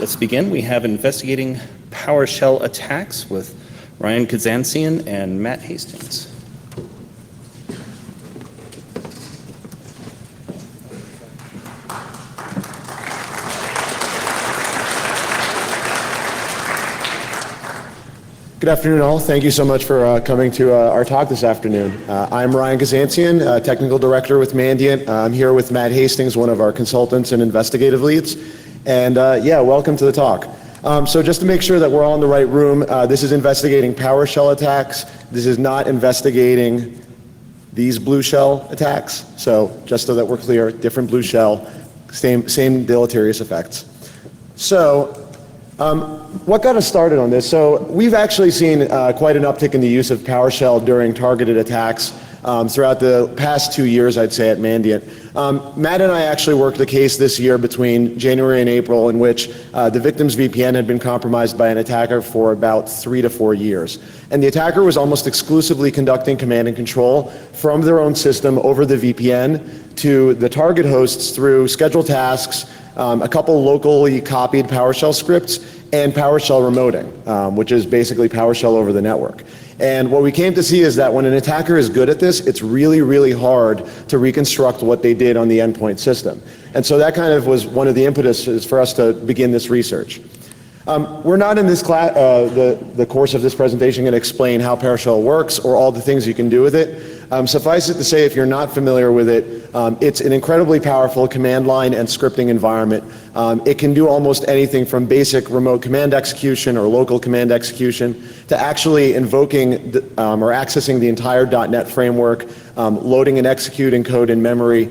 Let's begin. We have investigating PowerShell attacks with Ryan Kazantsian and Matt Hastings. Good afternoon, all. Thank you so much for coming to our talk this afternoon. I'm Ryan Kazantsian, Technical Director with Mandiant. I'm here with Matt Hastings, one of our consultants and investigative leads. And welcome to the talk. So just to make sure that we're all in the right room, this is investigating PowerShell attacks. This is not investigating these blue shell attacks. So just so that we're clear, different blue shell, same deleterious effects. So what got us started on this? So we've actually seen quite an uptick in the use of PowerShell during targeted attacks throughout the past 2 years, I'd say, at Mandiant. Matt and I actually worked a case this year between January and April in which the victim's VPN had been compromised by an attacker for about 3 to 4 years. And the attacker was almost exclusively conducting command and control from their own system over the VPN to the target hosts through scheduled tasks, a couple locally copied PowerShell scripts, and PowerShell remoting, which is basically PowerShell over the network. And what we came to see is that when an attacker is good at this, it's really, really hard to reconstruct what they did on the endpoint system. And so that kind of was one of the impetuses for us to begin this research. We're not in this class, the course of this presentation, going to explain how PowerShell works or all the things you can do with it. Suffice it to say, if you're not familiar with it, it's an incredibly powerful command line and scripting environment. It can do almost anything from basic remote command execution or local command execution to actually invoking or accessing the entire .NET framework, loading and executing code in memory,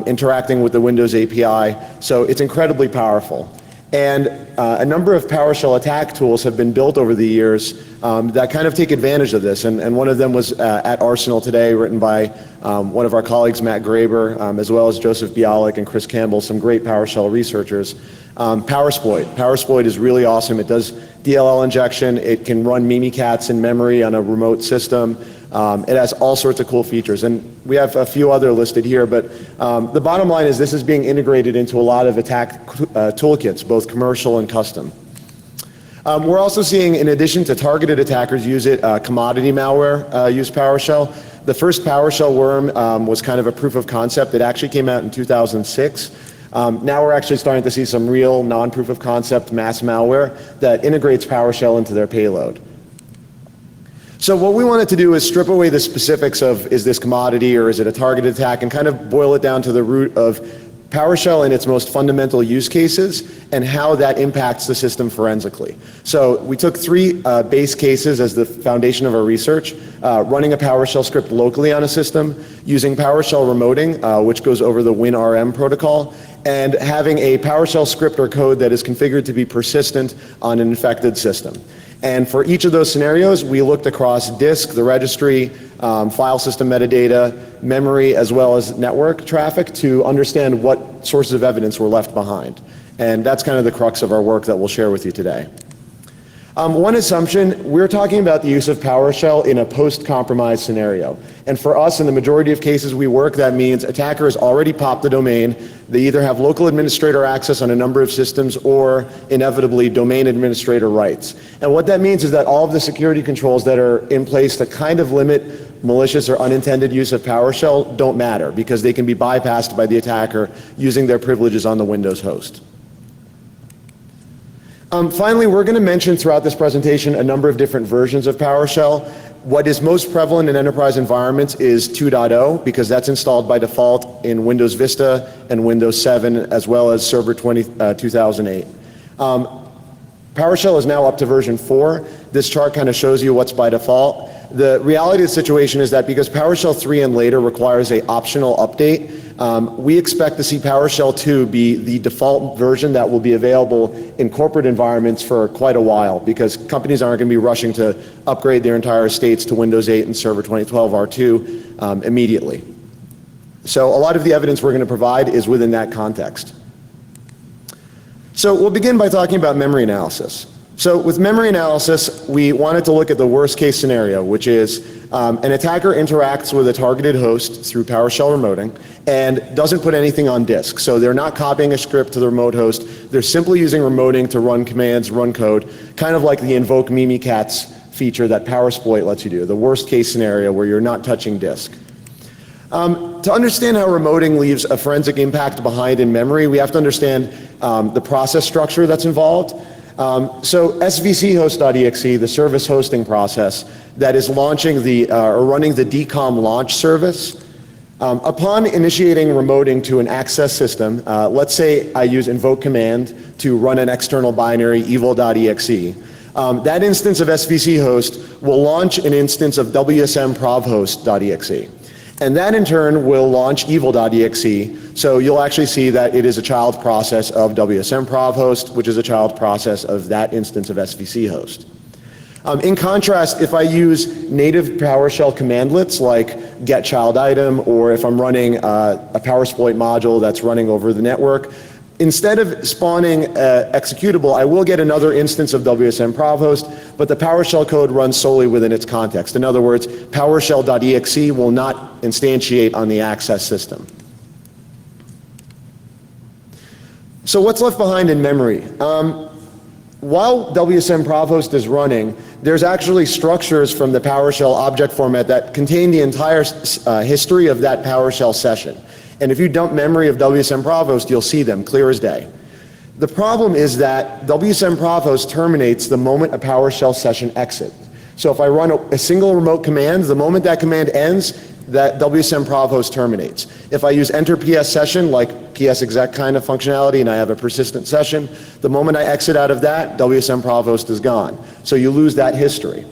interacting with the Windows API. So it's incredibly powerful. And a number of PowerShell attack tools have been built over the years that kind of take advantage of this. And one of them was at Arsenal today, written by one of our colleagues, Matt Graber, as well as Joseph Bialik and Chris Campbell, some great PowerShell researchers. PowerSploit. PowerSploit is really awesome. It does DLL injection. It can run Mimikatz in memory on a remote system. It has all sorts of cool features, and we have a few other listed here, but the bottom line is this is being integrated into a lot of attack toolkits, both commercial and custom. We're also seeing, in addition to targeted attackers use it, commodity malware use PowerShell. The first PowerShell worm was kind of a proof of concept. It actually came out in 2006. Now we're actually starting to see some real non-proof of concept mass malware that integrates PowerShell into their payload. So what we wanted to do is strip away the specifics of is this commodity or is it a targeted attack and kind of boil it down to the root of PowerShell and its most fundamental use cases and how that impacts the system forensically. So we took 3 base cases as the foundation of our research, running a PowerShell script locally on a system, using PowerShell remoting, which goes over the WinRM protocol, and having a PowerShell script or code that is configured to be persistent on an infected system. And for each of those scenarios, we looked across disk, the registry, file system metadata, memory, as well as network traffic to understand what sources of evidence were left behind. And that's kind of the crux of our work that we'll share with you today. One assumption, we're talking about the use of PowerShell in a post-compromise scenario. And for us, in the majority of cases we work, that means attackers already popped the domain. They either have local administrator access on a number of systems or, inevitably, domain administrator rights. And what that means is that all of the security controls that are in place to kind of limit malicious or unintended use of PowerShell don't matter because they can be bypassed by the attacker using their privileges on the Windows host. Finally, we're going to mention throughout this presentation a number of different versions of PowerShell. What is most prevalent in enterprise environments is 2.0 because that's installed by default in Windows Vista and Windows 7 as well as Server 2008. PowerShell is now up to version 4. This chart kind of shows you what's by default. The reality of the situation is that because PowerShell 3 and later requires an optional update, we expect to see PowerShell 2 be the default version that will be available in corporate environments for quite a while because companies aren't going to be rushing to upgrade their entire estates to Windows 8 and Server 2012 R2 immediately. So a lot of the evidence we're going to provide is within that context. So we'll begin by talking about memory analysis. So with memory analysis, we wanted to look at the worst case scenario, which is an attacker interacts with a targeted host through PowerShell remoting and doesn't put anything on disk. So they're not copying a script to the remote host. they're simply using remoting to run commands, run code, kind of like the Invoke-Mimikatz feature that PowerSploit lets you do, the worst case scenario where you're not touching disk. To understand how remoting leaves a forensic impact behind in memory, we have to understand the process structure that's involved. So svchost.exe, the service hosting process that is launching or running the DCOM launch service, upon initiating remoting to an access system, let's say I use invoke command to run an external binary evil.exe. That instance of svc host will launch an instance of wsm-provhost.exe. And that in turn will launch evil.exe, so you'll actually see that it is a child process of wsm-provhost, which is a child process of that instance of svc host. In contrast, if I use native PowerShell commandlets like get child item, or if I'm running a PowerSploit module that's running over the network, instead of spawning executable, I will get another instance of wsm-provhost, but the PowerShell code runs solely within its context. In other words, PowerShell.exe will not instantiate on the access system. So what's left behind in memory? While wsm-provhost is running, there's actually structures from the PowerShell object format that contain the entire history of that PowerShell session. And if you dump memory of wsm-provhost, you'll see them clear as day. The problem is that wsm-provhost terminates the moment a PowerShell session exits. So if I run a single remote command, the moment that command ends, that wsm-provhost terminates. If I use enter ps session, like ps exec kind of functionality, and I have a persistent session, the moment I exit out of that, wsm-provhost is gone. So you lose that history.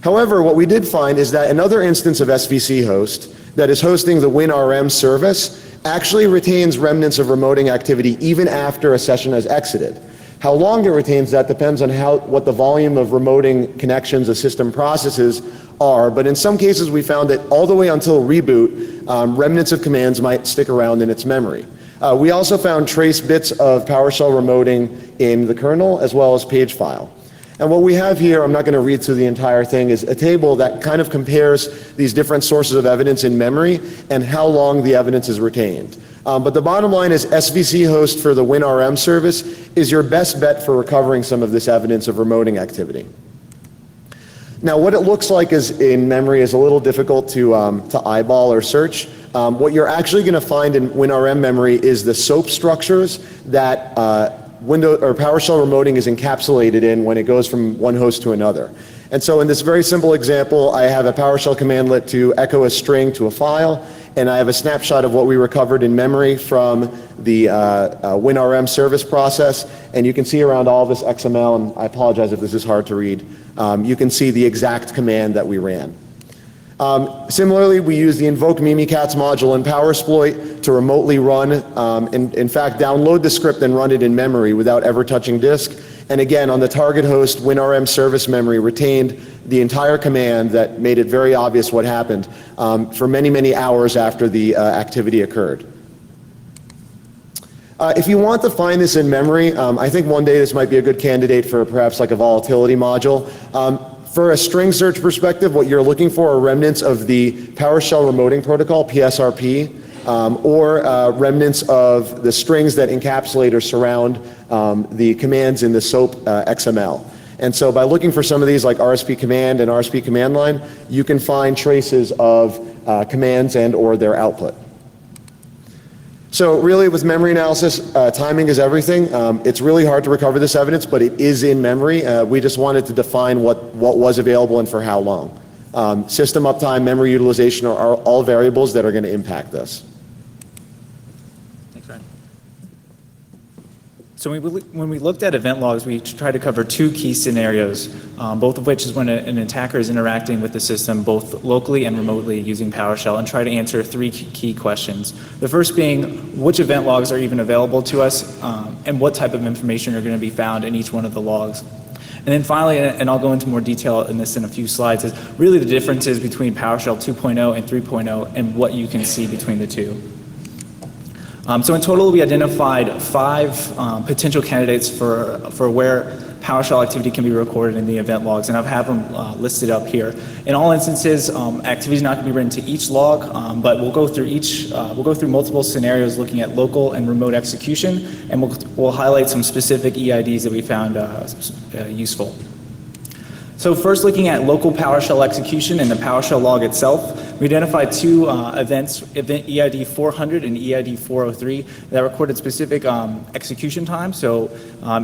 However, what we did find is that another instance of svc host that is hosting the WinRM service actually retains remnants of remoting activity even after a session has exited. How long it retains that depends on what the volume of remoting connections a system processes are, but in some cases we found that all the way until reboot, remnants of commands might stick around in its memory. We also found trace bits of PowerShell remoting in the kernel as well as page file. And what we have here, I'm not going to read through the entire thing, is a table that kind of compares these different sources of evidence in memory and how long the evidence is retained. But the bottom line is svc host for the WinRM service is your best bet for recovering some of this evidence of remoting activity. Now, what it looks like is in memory is a little difficult to eyeball or search. What you're actually going to find in WinRM memory is the SOAP structures that PowerShell remoting is encapsulated in when it goes from one host to another. And so in this very simple example, I have a PowerShell commandlet to echo a string to a file, and I have a snapshot of what we recovered in memory from the WinRM service process. And you can see around all of this XML, and I apologize if this is hard to read, you can see the exact command that we ran. Similarly, we use the Invoke-Mimikatz module in PowerSploit to remotely run, in fact, download the script and run it in memory without ever touching disk. And again, on the target host, WinRM service memory retained the entire command that made it very obvious what happened for many, many hours after the activity occurred. If you want to find this in memory, I think one day this might be a good candidate for perhaps like a volatility module. For a string search perspective, what you're looking for are remnants of the PowerShell remoting protocol, PSRP, or remnants of the strings that encapsulate or surround the commands in the SOAP XML. And so by looking for some of these like RSP command and RSP command line, you can find traces of commands and or their output. So really with memory analysis, timing is everything. It's really hard to recover this evidence, but it is in memory. We just wanted to define what was available and for how long. System uptime, memory utilization are all variables that are going to impact this. Thanks, Ryan. So when we looked at event logs, we tried to cover two key scenarios, both of which is when an attacker is interacting with the system both locally and remotely using PowerShell, and try to answer three key questions. The first being, which event logs are even available to us, and what type of information are going to be found in each one of the logs. And then finally, and I'll go into more detail in this in a few slides, is really the differences between PowerShell 2.0 and 3.0 and what you can see between the two. So in total, we identified 5 potential candidates for where PowerShell activity can be recorded in the event logs, and I have them listed up here. In all instances, activity is not going to be written to each log, but we'll go through multiple scenarios looking at local and remote execution, and we'll highlight some specific EIDs that we found useful. So first, looking at local PowerShell execution and the PowerShell log itself, we identified 2 events, event EID 400 and EID 403, that recorded specific execution time. So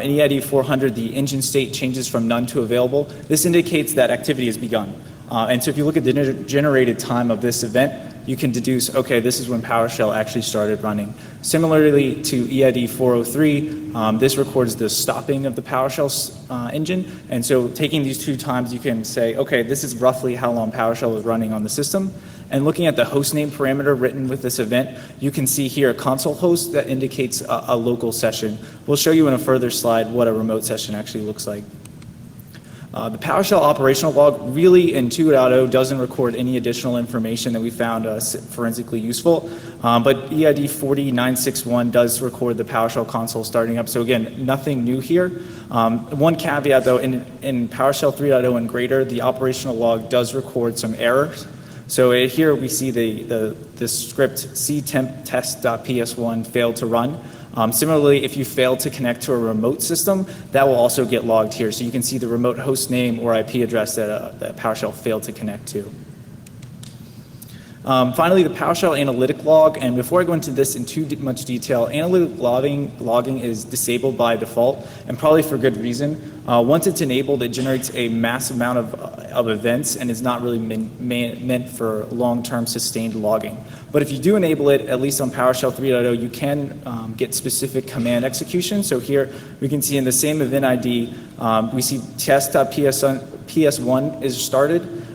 in EID 400, the engine state changes from none to available. This indicates that activity has begun. And so if you look at the generated time of this event, you can deduce, okay, this is when PowerShell actually started running. Similarly to EID 403, this records the stopping of the PowerShell engine. And so taking these 2 times, you can say, okay, this is roughly how long PowerShell is running on the system. And looking at the hostname parameter written with this event, you can see here a console host that indicates a local session. We'll show you in a further slide what a remote session actually looks like. The PowerShell operational log really in 2.0 doesn't record any additional information that we found forensically useful, but EID 40961 does record the PowerShell console starting up. So again, nothing new here. One caveat though, in PowerShell 3.0 and greater, the operational log does record some errors. So here we see the script ctemp-test.ps1 failed to run. Similarly, if you fail to connect to a remote system, that will also get logged here. So you can see the remote host name or IP address that PowerShell failed to connect to. Finally, the PowerShell Analytic Log, and before I go into this in too much detail, Analytic logging is disabled by default, and probably for good reason. Once it's enabled, it generates a massive amount of events and is not really meant for long-term sustained logging. But if you do enable it, at least on PowerShell 3.0, you can get specific command execution. So here we can see in the same event ID, we see test.ps1 is started.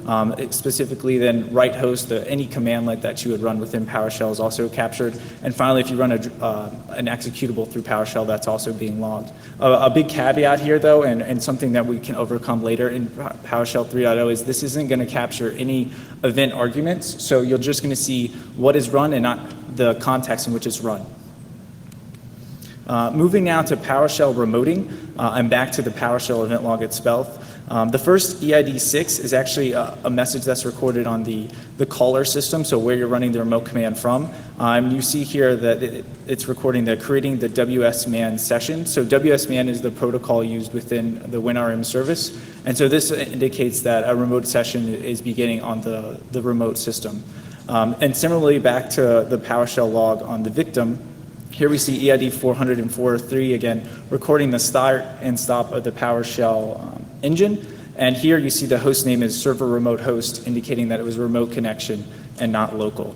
Specifically then write host, any command like that you would run within PowerShell is also captured. And finally, if you run an executable through PowerShell, that's also being logged. A big caveat here though, and something that we can overcome later in PowerShell 3.0 is this isn't going to capture any event arguments. So you're just going to see what is run and not the context in which it's run. Moving now to PowerShell remoting, and back to the PowerShell event log itself. The first EID 6 is actually a message that's recorded on the caller system, so where you're running the remote command from. You see here that it's recording creating the WSMan session. So WSMan is the protocol used within the WinRM service. And so this indicates that a remote session is beginning on the remote system. And similarly, back to the PowerShell log on the victim, here we see EID 400 and 403, again, recording the start and stop of the PowerShell engine. And here you see the host name is server remote host, indicating that it was a remote connection and not local.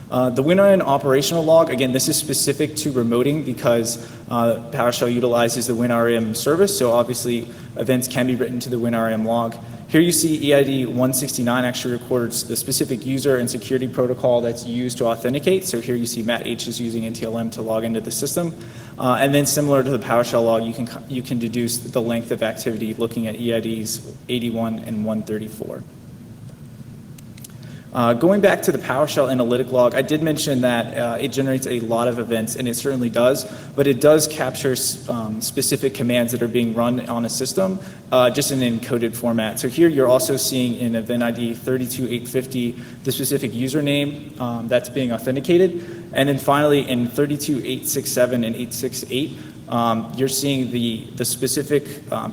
The WinRM operational log, again, this is specific to remoting because PowerShell utilizes the WinRM service, so obviously events can be written to the WinRM log. Here you see EID 169 actually records the specific user and security protocol that's used to authenticate. So here you see Matt H is using NTLM to log into the system. And then similar to the PowerShell log, you can deduce the length of activity looking at EIDs 81 and 134. Going back to the PowerShell Analytic Log, I did mention that it generates a lot of events, and it certainly does, but it does capture specific commands that are being run on a system, just in an encoded format. So here you're also seeing in event ID 32850 the specific username that's being authenticated, and then finally in 32867 and 868, you're seeing the specific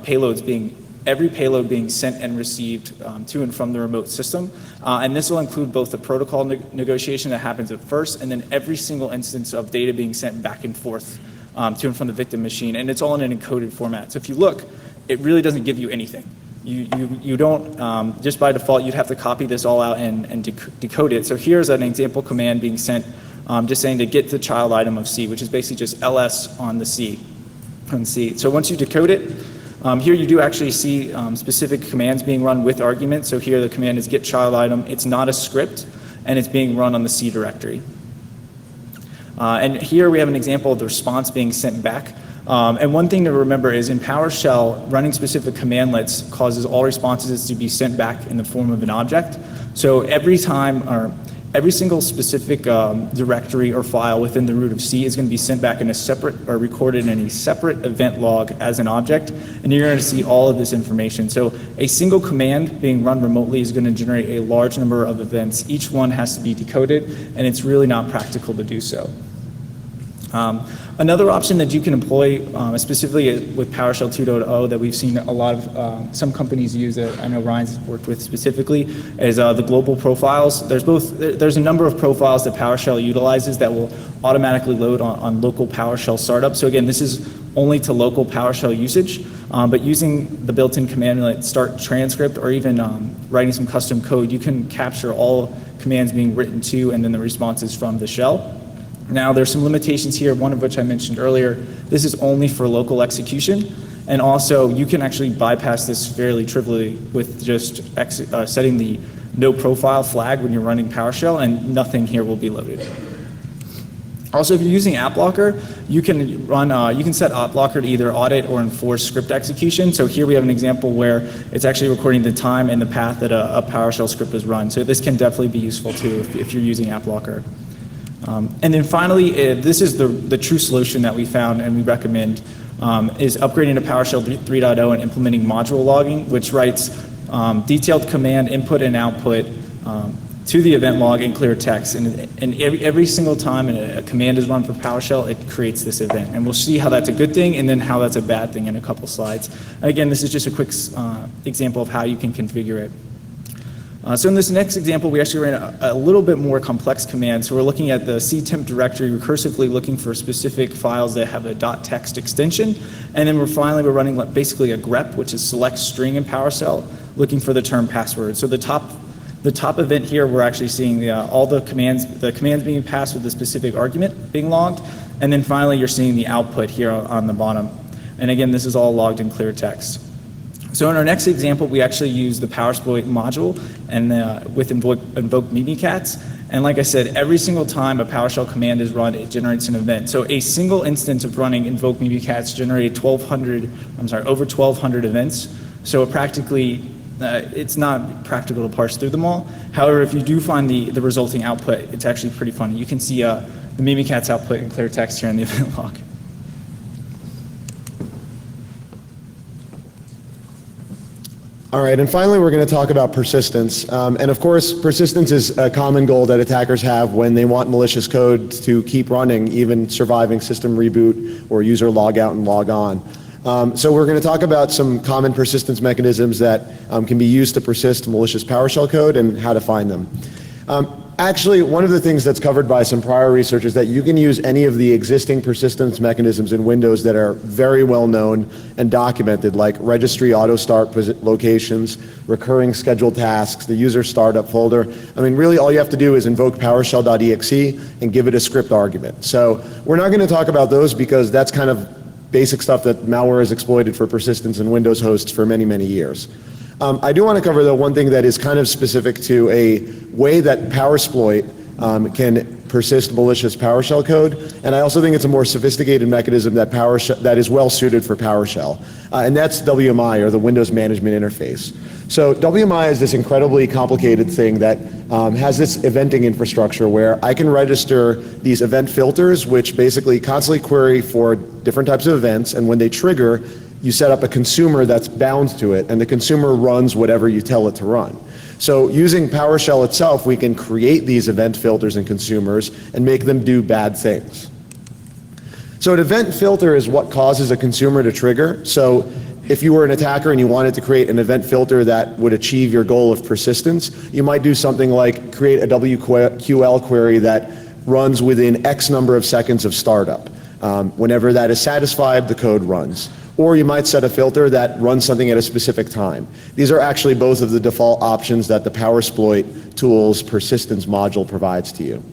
payloads every payload being sent and received to and from the remote system. And this will include both the protocol negotiation that happens at first, and then every single instance of data being sent back and forth to and from the victim machine. And it's all in an encoded format. So if you look, it really doesn't give you anything. You don't, just by default, you'd have to copy this all out and decode it. So here's an example command being sent, just saying to get the child item of C, which is basically just ls on the C. So once you decode it, here you do actually see specific commands being run with arguments. So here the command is get child item. It's not a script, and it's being run on the C directory. And here we have an example of the response being sent back. And one thing to remember is in PowerShell, running specific commandlets causes all responses to be sent back in the form of an object. So every time, or every single specific directory or file within the root of C is going to be sent back in a separate or recorded in a separate event log as an object, and you're going to see all of this information. So a single command being run remotely is going to generate a large number of events. Each one has to be decoded, and it's really not practical to do so. Another option that you can employ, specifically with PowerShell 2.0 that we've seen a lot of some companies use that I know Ryan's worked with specifically, is the global profiles. There's a number of profiles that PowerShell utilizes that will automatically load on local PowerShell startup. So again, this is only to local PowerShell usage, but using the built-in command like start transcript or even writing some custom code, you can capture all commands being written to and then the responses from the shell. Now, there's some limitations here, one of which I mentioned earlier. This is only for local execution, and also you can actually bypass this fairly trivially with just setting the no profile flag when you're running PowerShell, and nothing here will be loaded. Also, if you're using AppLocker, you can set AppLocker to either audit or enforce script execution. So here we have an example where it's actually recording the time and the path that a PowerShell script is run. So this can definitely be useful too if you're using AppLocker. And then finally, this is the true solution that we found and we recommend, is upgrading to PowerShell 3.0 and implementing module logging, which writes detailed command input and output to the event log in clear text. And every single time a command is run for PowerShell, it creates this event. And we'll see how that's a good thing and then how that's a bad thing in a couple slides. Again, this is just a quick example of how you can configure it. So in this next example, we actually ran a little bit more complex command. So we're looking at the ctemp directory, recursively looking for specific files that have a .text extension. And then we're running basically a grep, which is select string in PowerShell, looking for the term password. So the top event here, we're actually seeing all the commands being passed with the specific argument being logged. And then finally, you're seeing the output here on the bottom. And again, this is all logged in clear text. So in our next example, we actually use the PowerSploit module and with Invoke-Mimikatz. And like I said, every single time a PowerShell command is run, it generates an event. So a single instance of running Invoke-Mimikatz generated over 1,200 events. So it's not practical to parse through them all. However, if you do find the resulting output, it's actually pretty funny. You can see the Mimikatz output in clear text here in the event log. All right, and finally we're going to talk about persistence. And of course, persistence is a common goal that attackers have when they want malicious code to keep running, even surviving system reboot or user log out and log on. So we're going to talk about some common persistence mechanisms that can be used to persist malicious PowerShell code and how to find them. Actually, one of the things that's covered by some prior research is that you can use any of the existing persistence mechanisms in Windows that are very well known and documented, like registry auto start locations, recurring scheduled tasks, the user startup folder. I mean, really all you have to do is invoke PowerShell.exe and give it a script argument. So we're not going to talk about those because that's kind of basic stuff that malware has exploited for persistence in Windows hosts for many, many years. I do want to cover, though, one thing that is kind of specific to a way that PowerSploit can persist malicious PowerShell code, and I also think it's a more sophisticated mechanism that is well suited for PowerShell, and that's WMI, or the Windows Management Interface. So WMI is this incredibly complicated thing that has this eventing infrastructure where I can register these event filters, which basically constantly query for different types of events, and when they trigger, you set up a consumer that's bound to it, and the consumer runs whatever you tell it to run. So using PowerShell itself, we can create these event filters and consumers and make them do bad things. So an event filter is what causes a consumer to trigger. So if you were an attacker and you wanted to create an event filter that would achieve your goal of persistence, you might do something like create a WQL query that runs within X number of seconds of startup. Whenever that is satisfied, the code runs. Or you might set a filter that runs something at a specific time. These are actually both of the default options that the PowerSploit tools persistence module provides to you.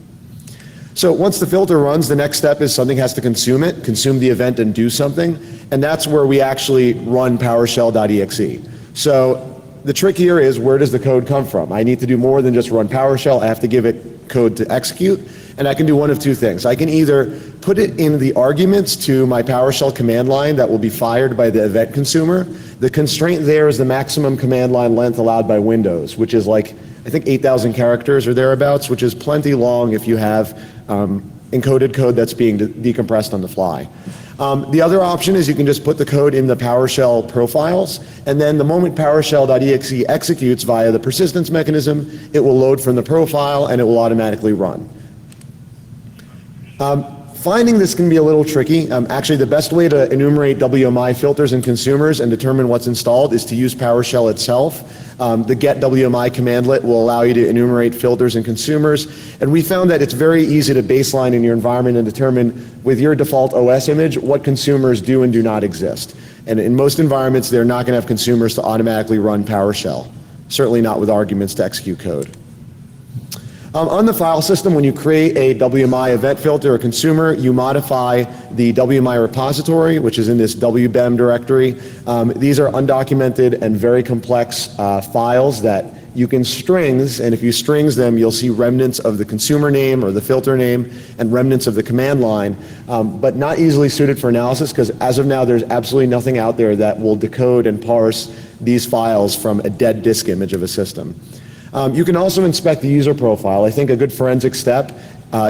So once the filter runs, the next step is something has to consume it, consume the event and do something, and that's where we actually run PowerShell.exe. So the trick here is, where does the code come from? I need to do more than just run PowerShell. I have to give it code to execute. And I can do one of two things. I can either put it in the arguments to my PowerShell command line that will be fired by the event consumer. The constraint there is the maximum command line length allowed by Windows, which is like, I think 8,000 characters or thereabouts, which is plenty long if you have encoded code that's being decompressed on the fly. The other option is you can just put the code in the PowerShell profiles, and then the moment PowerShell.exe executes via the persistence mechanism, it will load from the profile and it will automatically run. Finding this can be a little tricky. Actually, the best way to enumerate WMI filters and consumers and determine what's installed is to use PowerShell itself. The get WMI commandlet will allow you to enumerate filters and consumers, and we found that it's very easy to baseline in your environment and determine with your default OS image what consumers do and do not exist. And in most environments, they're not going to have consumers to automatically run PowerShell, certainly not with arguments to execute code. On the file system, when you create a WMI event filter or consumer, you modify the WMI repository, which is in this WBEM directory. These are undocumented and very complex files that you can strings, and if you strings them, you'll see remnants of the consumer name or the filter name and remnants of the command line, but not easily suited for analysis because as of now, there's absolutely nothing out there that will decode and parse these files from a dead disk image of a system. You can also inspect the user profile. I think a good forensic step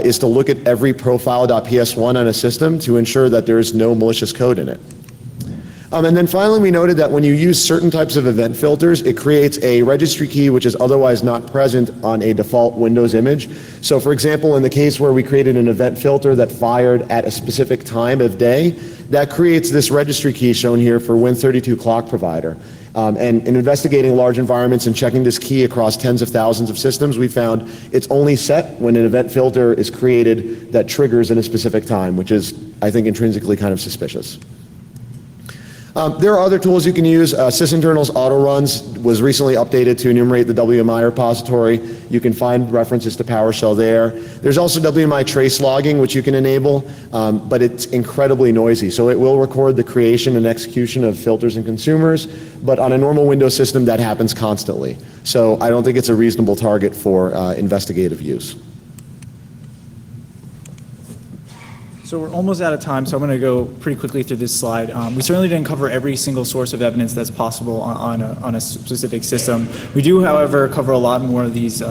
is to look at every profile.ps1 on a system to ensure that there's no malicious code in it. And then finally, we noted that when you use certain types of event filters, it creates a registry key which is otherwise not present on a default Windows image. So for example, in the case where we created an event filter that fired at a specific time of day, that creates this registry key shown here for Win32 clock provider. And in investigating large environments and checking this key across tens of thousands of systems, we found it's only set when an event filter is created that triggers in a specific time, which is, I think, intrinsically kind of suspicious. There are other tools you can use. Sysinternal's autoruns was recently updated to enumerate the WMI repository. You can find references to PowerShell there. There's also WMI trace logging, which you can enable, but it's incredibly noisy. So it will record the creation and execution of filters and consumers, but on a normal Windows system, that happens constantly. So I don't think it's a reasonable target for investigative use. So we're almost out of time, so I'm going to go pretty quickly through this slide. We certainly didn't cover every single source of evidence that's possible on a specific system. We do, however, cover a lot more of these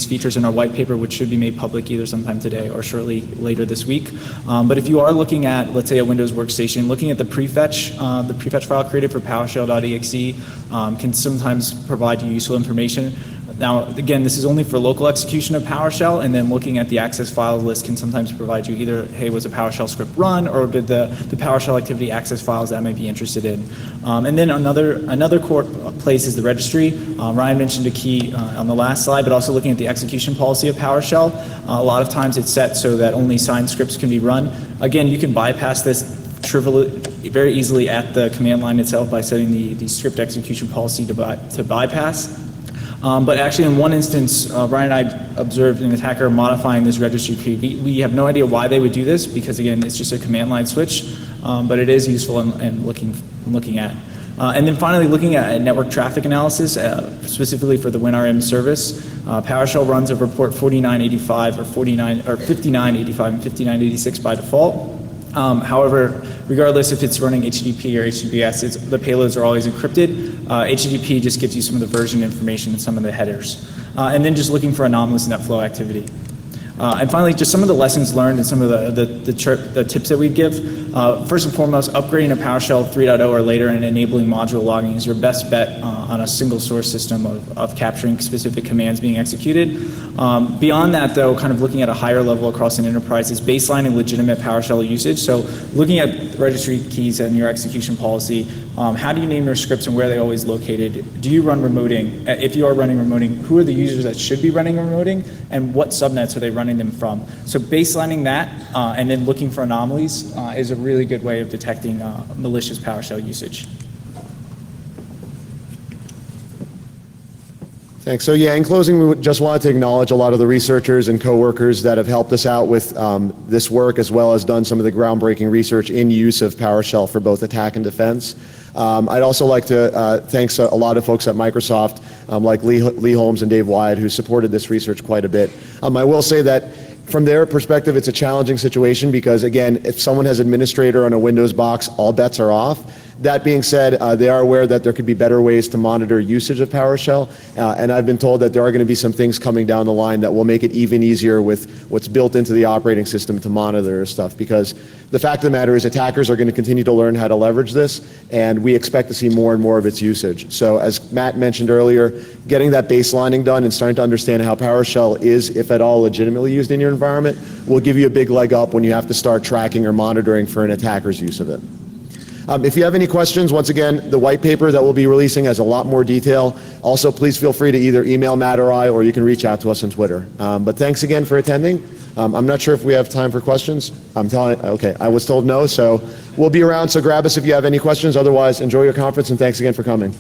features in our white paper, which should be made public either sometime today or shortly later this week. But if you are looking at, let's say, a Windows workstation, looking at the prefetch file created for PowerShell.exe can sometimes provide you useful information. Now, again, this is only for local execution of PowerShell, and then looking at the access file list can sometimes provide you either, hey, was a PowerShell script run, or did the PowerShell activity access files that I might be interested in. And then another core place is the registry. Ryan mentioned a key on the last slide, but also looking at the execution policy of PowerShell. A lot of times it's set so that only signed scripts can be run. Again, you can bypass this very easily at the command line itself by setting the script execution policy to bypass. But actually, in one instance, Ryan and I observed an attacker modifying this registry key. We have no idea why they would do this because, again, it's just a command line switch, but it is useful in looking at. And then finally, looking at network traffic analysis, specifically for the WinRM service, PowerShell runs over port 4985 or 5985 and 5986 by default. However, regardless if it's running HTTP or HTTPS, the payloads are always encrypted. HTTP just gives you some of the version information and some of the headers. And then just looking for anomalous NetFlow activity. And finally, just some of the lessons learned and some of the tips that we give. First and foremost, upgrading to PowerShell 3.0 or later and enabling module logging is your best bet on a single source system of capturing specific commands being executed. Beyond that, though, kind of looking at a higher level across an enterprise is baselining legitimate PowerShell usage. So looking at registry keys and your execution policy, how do you name your scripts and where are they always located? Do you run remoting? If you are running remoting, who are the users that should be running remoting and what subnets are they running them from? So baselining that and then looking for anomalies is a really good way of detecting malicious PowerShell usage. Thanks. So yeah, in closing, we just wanted to acknowledge a lot of the researchers and coworkers that have helped us out with this work, as well as done some of the groundbreaking research in use of PowerShell for both attack and defense. I'd also like to thank a lot of folks at Microsoft, like Lee Holmes and Dave Wyatt, who supported this research quite a bit. I will say that From their perspective, it's a challenging situation because, again, if someone has administrator on a Windows box, all bets are off. That being said, they are aware that there could be better ways to monitor usage of PowerShell, and I've been told that there are going to be some things coming down the line that will make it even easier with what's built into the operating system to monitor stuff, because the fact of the matter is attackers are going to continue to learn how to leverage this, and we expect to see more and more of its usage. So as Matt mentioned earlier, getting that baselining done and starting to understand how PowerShell is, if at all, legitimately used in your environment will give you a big leg up when you have to start tracking or monitoring for an attacker's use of it. If you have any questions, once again, the white paper that we'll be releasing has a lot more detail. Also, please feel free to either email Matt or I, or you can reach out to us on Twitter. But thanks again for attending. I'm not sure if we have time for questions. Okay, I was told no, so we'll be around, so grab us if you have any questions. Otherwise, enjoy your conference, and thanks again for coming.